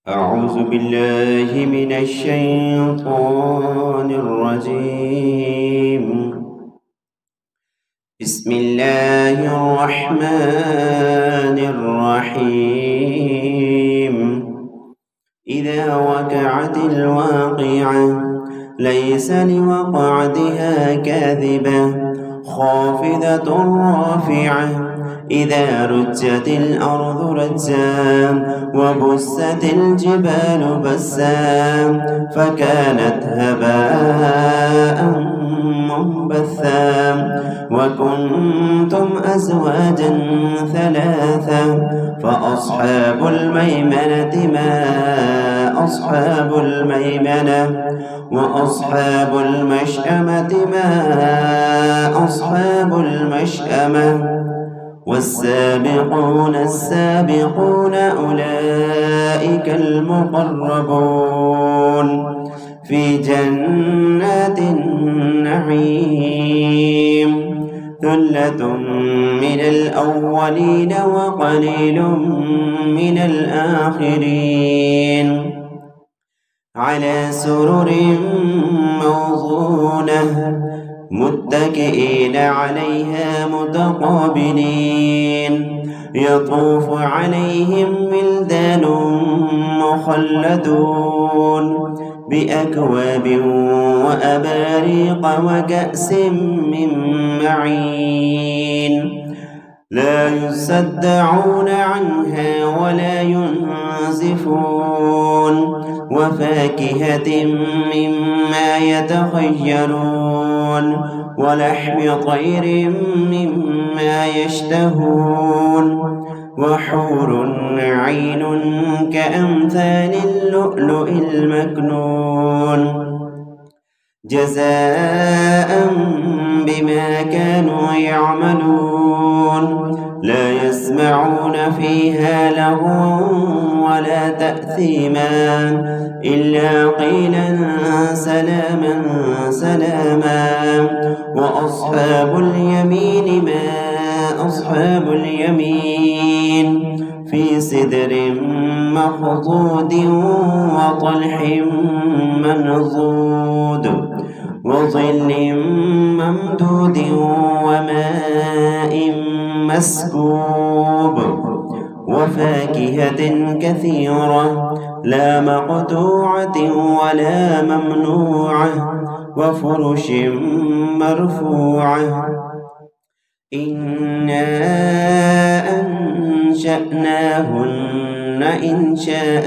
أعوذ بالله من الشيطان الرجيم. بسم الله الرحمن الرحيم. إذا وقعت الواقعة ليس لوقعتها كاذبة خافضة رافعة إذا رجت الأرض رجا وبست الجبال بسا فكانت هباء منبثا وكنتم أزواجا ثلاثا فأصحاب الميمنة ما أصحاب الميمنة وأصحاب المشأمة ما أصحاب المشأمة والسابقون السابقون أولئك المقربون في جنات النعيم ثلة من الأولين وقليل من الآخرين على سرر موضونة متكئين عليها متقابلين يطوف عليهم ولدان مخلدون بأكواب وأباريق وكأس من معين لا يصدعون عنها ولا ينزفون وفاكهة مما يتخيرون ولحم طير مما يشتهون وحور عين كأمثال اللؤلؤ المكنون جزاء بما كانوا يعملون لا يسمعون فيها لغوا ولا تأثيما إلا قيلا سلاما سلاما وأصحاب اليمين ما أصحاب اليمين في سدر مخضود وطلح منضود وظل ممدود وماء مسكوب وفاكهة كثيرة لا مقطوعة ولا ممنوعة وفرش مرفوعة إنا أنشأناهن إنشاء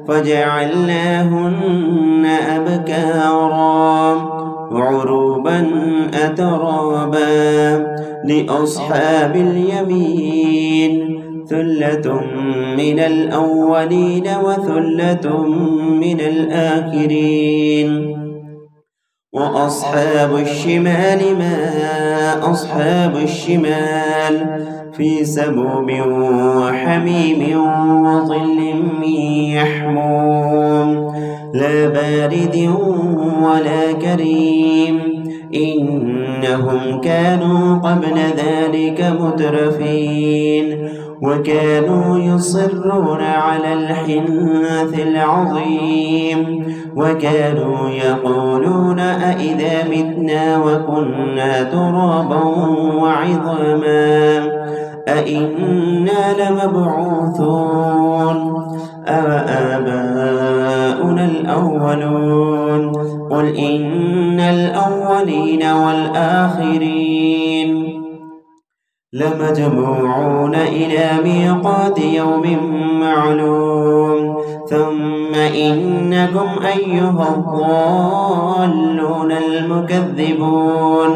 فجعلناهن أبكارا عروبا أترابا لأصحاب اليمين ثلة من الأولين وثلة من الآخرين وأصحاب الشمال ما أصحاب الشمال في سموم وحميم وظل من يحموم لا بارد ولا كريم إنهم كانوا قبل ذلك مترفين وكانوا يصرون على الحنث العظيم وكانوا يقولون أئذا متنا وكنا ترابا وعظاما أئنا لمبعوثون أوآباؤنا الأولون قل إن الأولين والآخرين لمجموعون إلى ميقات يوم معلوم ثم إنكم أيها الضالون المكذبون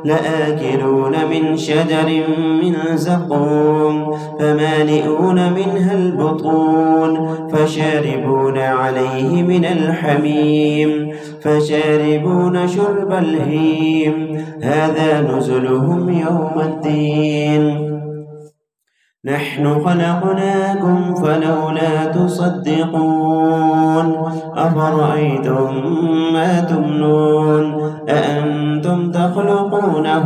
لآكلون من شجر من زقوم فمالئون منها البطون فشاربون عليه من الحميم فشاربون شرب الهيم هذا نزلهم يوم الدين نحن خلقناكم فلولا تصدقون أفرأيتم ما تمنون أأنتم تخلقونه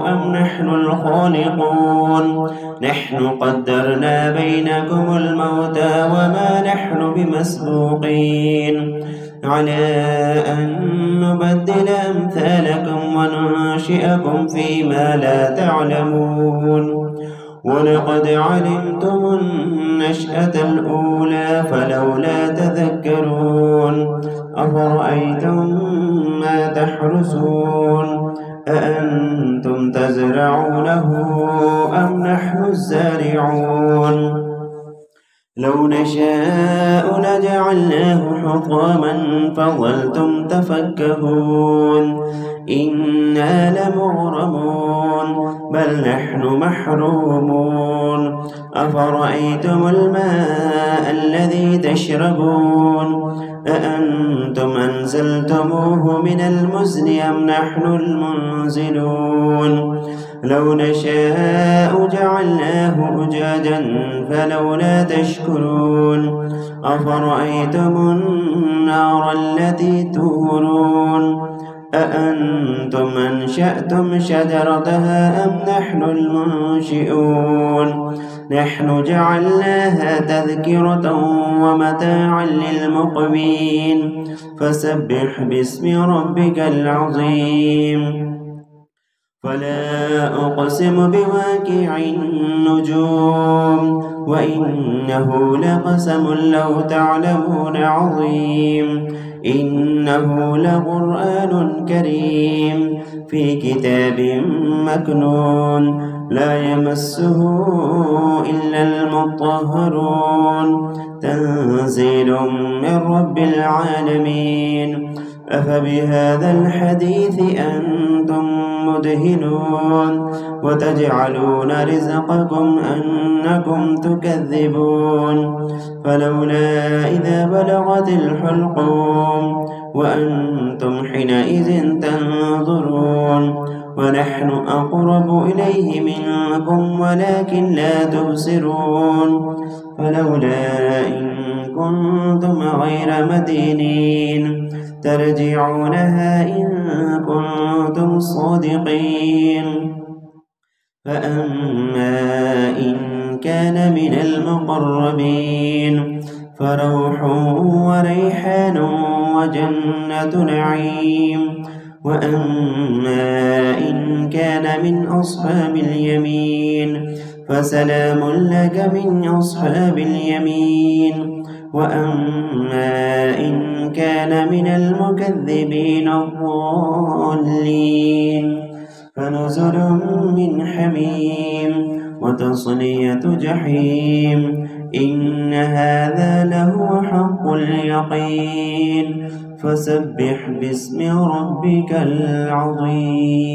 أم نحن الخالقون نحن قدرنا بينكم الموت وما نحن بمسبوقين على أن نبدل أمثالكم وننشئكم فيما لا تعلمون ولقد علمتم النشأة الأولى فلولا تذكرون أفرأيتم ما تحرثون أأنتم تزرعونه أم نحن الزارعون لو نشاء لجعلناه حطاما فظلتم تفكهون إنا لمغرمون بل نحن محرومون أفرأيتم الماء الذي تشربون أأنتم أنزلتموه من المزن أم نحن المنزلون لو نشاء جعلناه أجاجا فلولا تشكرون أفرأيتم النار التي تورون أأنتم أنشأتم شجرتها أم نحن المنشئون نحن جعلناها تذكرة ومتاعا للمقوين فسبح باسم ربك العظيم فلا أقسم بواقع النجوم وإنه لقسم لو تعلمون عظيم إنه لقرآن كريم في كتاب مكنون لا يمسه إلا المطهرون تنزيل من رب العالمين أفبهذا الحديث أنتم مدهنون وتجعلون رزقكم أنكم تكذبون فلولا إذا بلغت الحلقوم وأنتم حينئذ تنظرون ونحن أقرب إليه منكم ولكن لا تبصرون فلولا إن كنتم غير مدينين ترجعونها إن كنتم صادقين فأما إن كان من المقربين فروح وريحان وجنة نعيم وأما إن كان من أصحاب اليمين فسلام لك من أصحاب اليمين وأما إن كان من المكذبين الضالين فنزل من حميم وتصلية جحيم إن هذا لهو حق اليقين فسبح باسم ربك العظيم